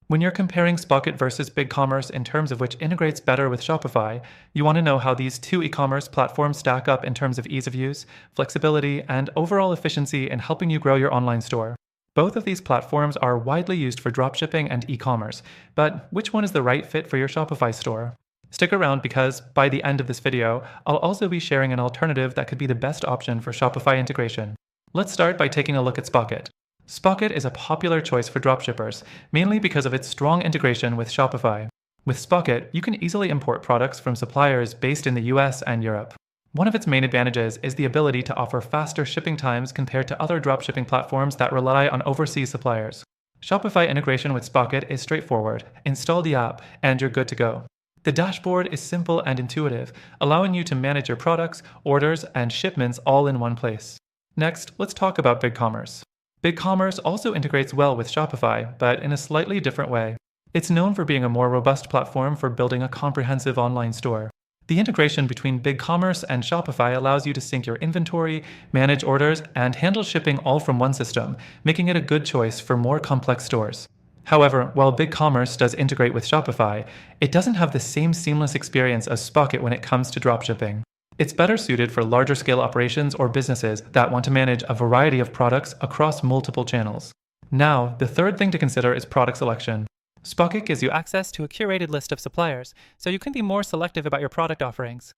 When you're comparing Spocket versus BigCommerce in terms of which integrates better with Shopify, you want to know how these two e-commerce platforms stack up in terms of ease of use, flexibility, and overall efficiency in helping you grow your online store. Both of these platforms are widely used for dropshipping and e-commerce, but which one is the right fit for your Shopify store? Stick around because, by the end of this video, I'll also be sharing an alternative that could be the best option for Shopify integration. Let's start by taking a look at Spocket. Spocket is a popular choice for dropshippers, mainly because of its strong integration with Shopify. With Spocket, you can easily import products from suppliers based in the US and Europe. One of its main advantages is the ability to offer faster shipping times compared to other dropshipping platforms that rely on overseas suppliers. Shopify integration with Spocket is straightforward. Install the app, and you're good to go. The dashboard is simple and intuitive, allowing you to manage your products, orders, and shipments all in one place. Next, let's talk about BigCommerce. BigCommerce also integrates well with Shopify, but in a slightly different way. It's known for being a more robust platform for building a comprehensive online store. The integration between BigCommerce and Shopify allows you to sync your inventory, manage orders, and handle shipping all from one system, making it a good choice for more complex stores. However, while BigCommerce does integrate with Shopify, it doesn't have the same seamless experience as Spocket when it comes to dropshipping. It's better suited for larger scale operations or businesses that want to manage a variety of products across multiple channels. Now, the third thing to consider is product selection. Spocket gives you access to a curated list of suppliers, so you can be more selective about your product offerings.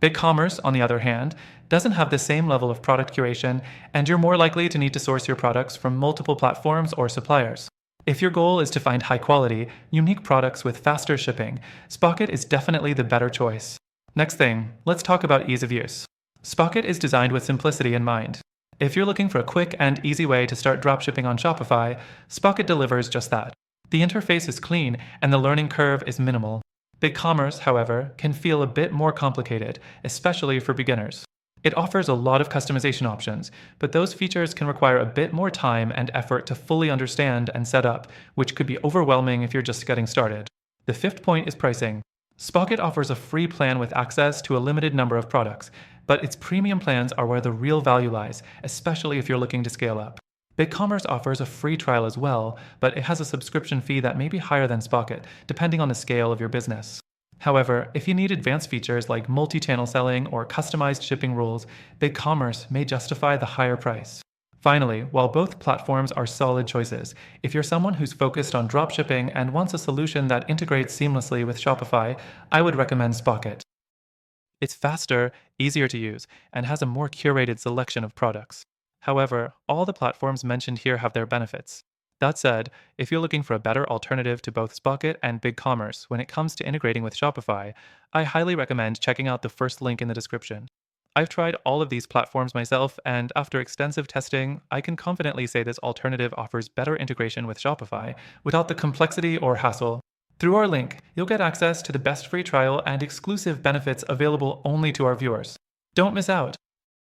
BigCommerce, on the other hand, doesn't have the same level of product curation, and you're more likely to need to source your products from multiple platforms or suppliers. If your goal is to find high quality, unique products with faster shipping, Spocket is definitely the better choice. Next thing, let's talk about ease of use. Spocket is designed with simplicity in mind. If you're looking for a quick and easy way to start dropshipping on Shopify, Spocket delivers just that. The interface is clean and the learning curve is minimal. BigCommerce, however, can feel a bit more complicated, especially for beginners. It offers a lot of customization options, but those features can require a bit more time and effort to fully understand and set up, which could be overwhelming if you're just getting started. The fifth point is pricing. Spocket offers a free plan with access to a limited number of products, but its premium plans are where the real value lies, especially if you're looking to scale up. BigCommerce offers a free trial as well, but it has a subscription fee that may be higher than Spocket, depending on the scale of your business. However, if you need advanced features like multi-channel selling or customized shipping rules, BigCommerce may justify the higher price. Finally, while both platforms are solid choices, if you're someone who's focused on dropshipping and wants a solution that integrates seamlessly with Shopify, I would recommend Spocket. It's faster, easier to use, and has a more curated selection of products. However, all the platforms mentioned here have their benefits. That said, if you're looking for a better alternative to both Spocket and BigCommerce when it comes to integrating with Shopify, I highly recommend checking out the first link in the description. I've tried all of these platforms myself, and after extensive testing, I can confidently say this alternative offers better integration with Shopify without the complexity or hassle. Through our link, you'll get access to the best free trial and exclusive benefits available only to our viewers. Don't miss out!